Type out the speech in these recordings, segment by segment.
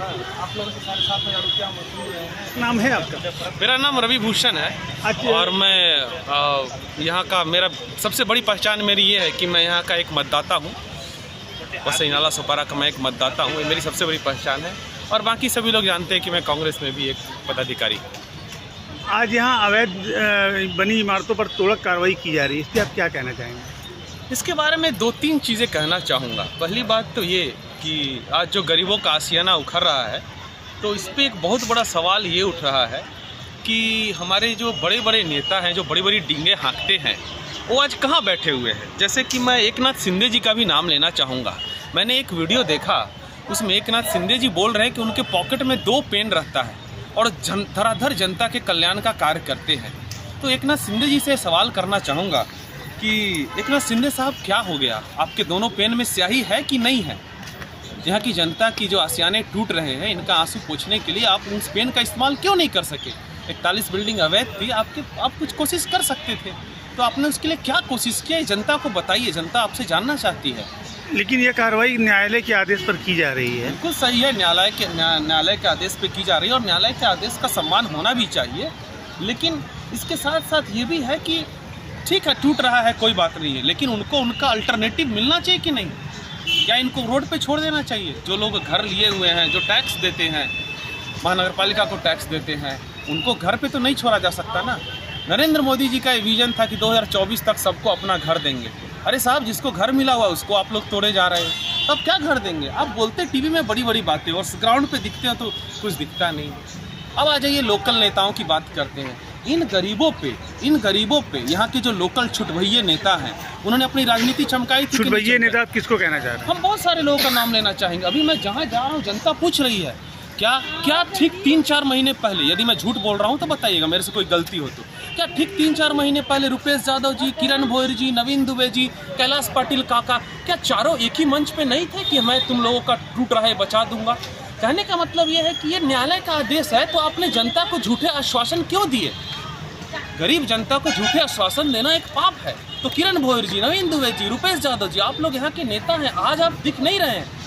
आप लोगों से 7,500 रुपया वसूल रहे हैं। नाम है आपका? मेरा नाम रवि भूषण है। अच्छा। और मैं यहाँ का, मेरा सबसे बड़ी पहचान मेरी ये है कि मैं यहाँ का एक मतदाता हूँ। वसई नाला सुपारा का मैं एक मतदाता हूँ, ये मेरी सबसे बड़ी पहचान है। और बाकी सभी लोग जानते हैं कि मैं कांग्रेस में भी एक पदाधिकारी हूँ। आज यहाँ अवैध बनी इमारतों पर तोड़क कार्रवाई की जा रही है, इस पर आप क्या कहना चाहेंगे? इसके बारे में 2-3 चीज़ें कहना चाहूँगा। पहली बात तो ये कि आज जो गरीबों का आशियाना उखड़ रहा है, तो इस पर एक बहुत बड़ा सवाल ये उठ रहा है कि हमारे जो बड़े बड़े नेता हैं, जो बड़ी बड़ी डींगे हाँकते हैं, वो आज कहाँ बैठे हुए हैं। जैसे कि मैं एकनाथ शिंदे जी का भी नाम लेना चाहूँगा। मैंने एक वीडियो देखा, उसमें एकनाथ शिंदे जी बोल रहे हैं कि उनके पॉकेट में 2 पेन रहता है और धराधर जनता के कल्याण का कार्य करते हैं। तो एकनाथ शिंदे जी से सवाल करना चाहूँगा कि एकनाथ शिंदे साहब, क्या हो गया? आपके दोनों पेन में स्याही है कि नहीं है? यहाँ की जनता की जो आशियाने टूट रहे हैं, इनका आंसू पोंछने के लिए आप उस पेन का इस्तेमाल क्यों नहीं कर सके? 41 बिल्डिंग अवैध थी, आप कुछ कोशिश कर सकते थे, तो आपने उसके लिए क्या कोशिश किया? जनता को बताइए, जनता आपसे जानना चाहती है। लेकिन ये कार्रवाई न्यायालय के आदेश पर की जा रही है। बिल्कुल सही है, न्यायालय के आदेश पे की जा रही है और न्यायालय के आदेश का सम्मान होना भी चाहिए। लेकिन इसके साथ साथ ये भी है कि ठीक है, टूट रहा है, कोई बात नहीं है, लेकिन उनको उनका अल्टरनेटिव मिलना चाहिए कि नहीं? क्या इनको रोड पे छोड़ देना चाहिए? जो लोग घर लिए हुए हैं, जो टैक्स देते हैं, महानगरपालिका को टैक्स देते हैं, उनको घर पे तो नहीं छोड़ा जा सकता ना। नरेंद्र मोदी जी का ये विजन था कि 2024 तक सबको अपना घर देंगे। अरे साहब, जिसको घर मिला हुआ उसको आप लोग तोड़े जा रहे हैं, तब क्या घर देंगे? आप बोलते टीवी में बड़ी बड़ी बातें और ग्राउंड पे दिखते हो तो कुछ दिखता नहीं। अब आ जाइए लोकल नेताओं की बात करते हैं। इन गरीबों पे यहाँ के जो लोकल छुटभइये नेता हैं, उन्होंने अपनी राजनीति चमकाई थी। छुटभइये नेता आप किसको कहना चाह रहे हैं? हम बहुत सारे लोगों का नाम लेना चाहेंगे। अभी मैं जहाँ जा रहा हूँ, जनता पूछ रही है क्या ठीक 3-4 महीने पहले, यदि मैं झूठ बोल रहा हूँ तो बताइएगा, मेरे से कोई गलती हो तो, क्या ठीक 3-4 महीने पहले रुपेश यादव जी, किरण भोयर जी, नवीन दुबे जी, कैलाश पाटिल काका, क्या चारों एक ही मंच पे नहीं थे कि मैं तुम लोगों का टूट रहा है बचा दूंगा? कहने का मतलब ये है कि ये न्यायालय का आदेश है, तो आपने जनता को झूठे आश्वासन क्यों दिए? गरीब जनता को झूठे आश्वासन देना एक पाप है। तो किरण भोयर जी, नवीन दुबे जी, रुपेश यादव जी, आप लोग यहाँ के नेता हैं, आज आप दिख नहीं रहे हैं।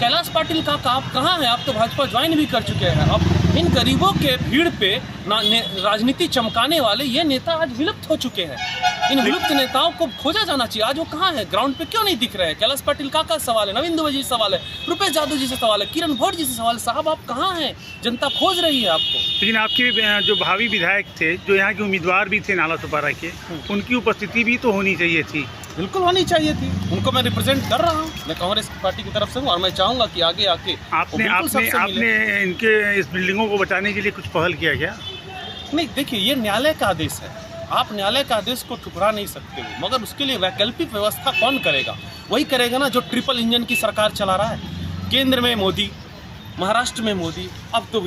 कैलाश पाटिल का आप कहाँ हैं? आप तो भाजपा ज्वाइन भी कर चुके हैं। अब इन गरीबों के भीड़ पे राजनीति चमकाने वाले ये नेता आज विलुप्त हो चुके हैं। इन विलुप्त नेताओं को खोजा जाना चाहिए। आज वो कहाँ है? ग्राउंड पे क्यों नहीं दिख रहे हैं? कैलाश पाटिल का सवाल है, नवीन दुबे जी से सवाल है, रुपेश यादव जी से सवाल है, किरण भोयर जी से सवाल है। साहब, आप कहाँ हैं? जनता खोज रही है आपको। लेकिन आपके जो भावी विधायक थे, जो यहाँ के उम्मीदवार भी थे नाला सुपारा के, उनकी उपस्थिति भी तो होनी चाहिए थी। बिल्कुल होनी चाहिए थी। उनको मैं रिप्रेजेंट कर रहा हूँ, मैं कांग्रेस पार्टी की तरफ से हूँ और मैं चाहूँगा कि आगे आके आपने इनके इस बिल्डिंगों को बचाने के लिए कुछ पहल किया क्या? नहीं, देखिए, ये न्यायालय का आदेश है, आप न्यायालय का आदेश को ठुकरा नहीं सकते हो, मगर उसके लिए वैकल्पिक व्यवस्था कौन करेगा? वही करेगा ना जो ट्रिपल इंजन की सरकार चला रहा है। केंद्र में मोदी, महाराष्ट्र में मोदी, अब तो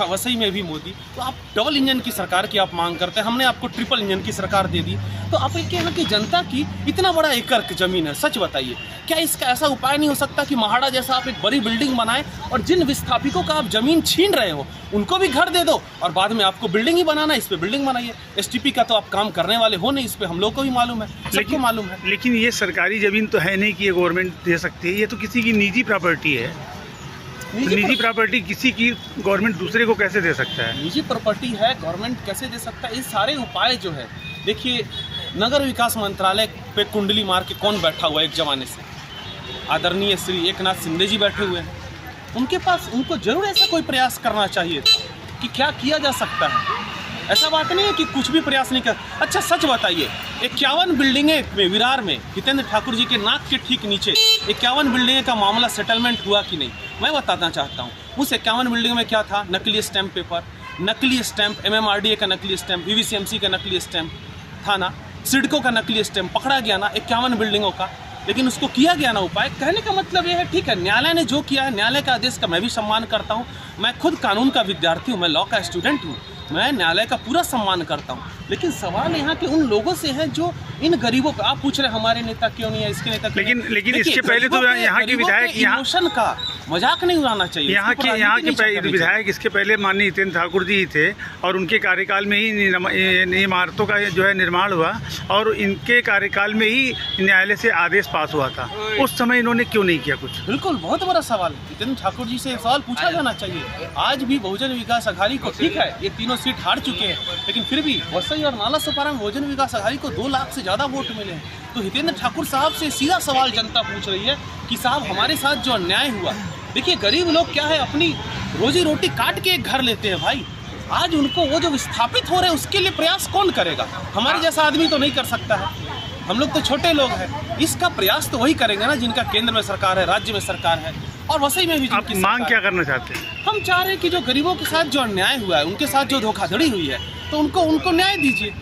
वसई में भी मोदी। तो आप डबल इंजन की सरकार की आप मांग करते हैं, हमने आपको ट्रिपल इंजन की सरकार दे दी। तो आप एक यहाँ की जनता की इतना बड़ा एकड़ जमीन है, सच बताइए, क्या इसका ऐसा उपाय नहीं हो सकता कि महाड़ा जैसा आप एक बड़ी बिल्डिंग बनाएं और जिन विस्थापितों का आप जमीन छीन रहे हो उनको भी घर दे दो और बाद में आपको बिल्डिंग ही बनाना है, इस पर बिल्डिंग बनाइए। STP का तो आप काम करने वाले हो नहीं, इस पर हम लोग को भी मालूम है, सबको मालूम है। लेकिन ये सरकारी जमीन तो है नहीं कि ये गवर्नमेंट दे सकती है, ये तो किसी की निजी प्रॉपर्टी है। निजी प्रॉपर्टी किसी की गवर्नमेंट दूसरे को कैसे दे सकता है? निजी प्रॉपर्टी है, गवर्नमेंट कैसे दे सकता है? ये सारे उपाय जो है, देखिए, नगर विकास मंत्रालय पे कुंडली मार के कौन बैठा हुआ है एक जमाने से? आदरणीय श्री एकनाथ शिंदे जी बैठे हुए हैं। उनको जरूर ऐसा कोई प्रयास करना चाहिए था कि क्या किया जा सकता है। ऐसा बात नहीं है कि कुछ भी प्रयास नहीं कर। अच्छा, सच बताइए, 51 बिल्डिंगें में विरार में हितेंद्र ठाकुर जी के नाक के ठीक नीचे 51 बिल्डिंगें का मामला सेटलमेंट हुआ कि नहीं? मैं बताना चाहता हूँ। उस 51 बिल्डिंग में क्या था? नकली स्टैम्प पेपर, नकली स्टैम्प, MMRDA का नकली स्टैम्प, VVCMC का नकली स्टैम्प था ना, सिडको का नकली स्टैम्प पकड़ा गया ना 51 बिल्डिंगों का। लेकिन उसको किया गया ना उपाय। कहने का मतलब ये है, ठीक है, न्यायालय ने जो किया है, न्यायालय का आदेश का मैं भी सम्मान करता हूँ। मैं खुद कानून का विद्यार्थी हूँ, मैं लॉ का स्टूडेंट हूँ, मैं न्यायालय का पूरा सम्मान करता हूँ। लेकिन सवाल यहाँ के उन लोगों से है जो इन गरीबों पे आप पूछ रहे हमारे नेता क्यों नहीं है, इसके नेता क्यों नहीं है? लेकिन देखिए, इसके पहले तो यहाँ के विधायक इमोशन का मजाक नहीं उड़ाना चाहिए। यहाँ इसके ऊपर के राजनीति नहीं करनी विधायक इसके पहले माननीय हितेंद्र ठाकुर जी ही थे और उनके कार्यकाल में ही इन इमारतों का जो है निर्माण हुआ और इनके कार्यकाल में ही न्यायालय से आदेश पास हुआ था। उस समय इन्होंने क्यों नहीं किया कुछ? बिल्कुल, बहुत बड़ा सवाल हितेंद्र ठाकुर जी से सवाल पूछा जाना चाहिए। आज भी बहुजन विकास अघाड़ी को, ठीक है ये तीनों सीट हार चुके हैं, लेकिन फिर भी वसई और नाला सोपारा में बहुजन विकास अघाड़ी को 2 लाख से ज़्यादा वोट मिले हैं। तो हितेंद्र ठाकुर साहब से सीधा सवाल जनता पूछ रही है कि साहब हमारे साथ जो अन्याय हुआ, देखिए गरीब लोग क्या है अपनी रोजी रोटी काट के एक घर लेते हैं भाई, आज उनको वो जो विस्थापित हो रहे हैं उसके लिए प्रयास कौन करेगा? हमारे जैसा आदमी तो नहीं कर सकता है, हम लोग तो छोटे लोग हैं। इसका प्रयास तो वही करेंगे ना जिनका केंद्र में सरकार है, राज्य में सरकार है और वसई में भी। आप मांग क्या करना चाहते हैं? हम चाह रहे हैं कि जो गरीबों के साथ जो अन्याय हुआ है, उनके साथ जो धोखाधड़ी हुई है, तो उनको न्याय दीजिए।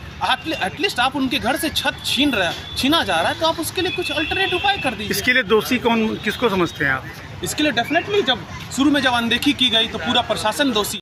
एटलीस्ट आप उनके घर से छत छीना जा रहा है तो आप उसके लिए कुछ अल्टरनेट उपाय कर दीजिए। इसके लिए दोषी किसको समझते हैं आप? इसके लिए डेफिनेटली जब शुरू में जब अनदेखी की गई तो पूरा प्रशासन दोषी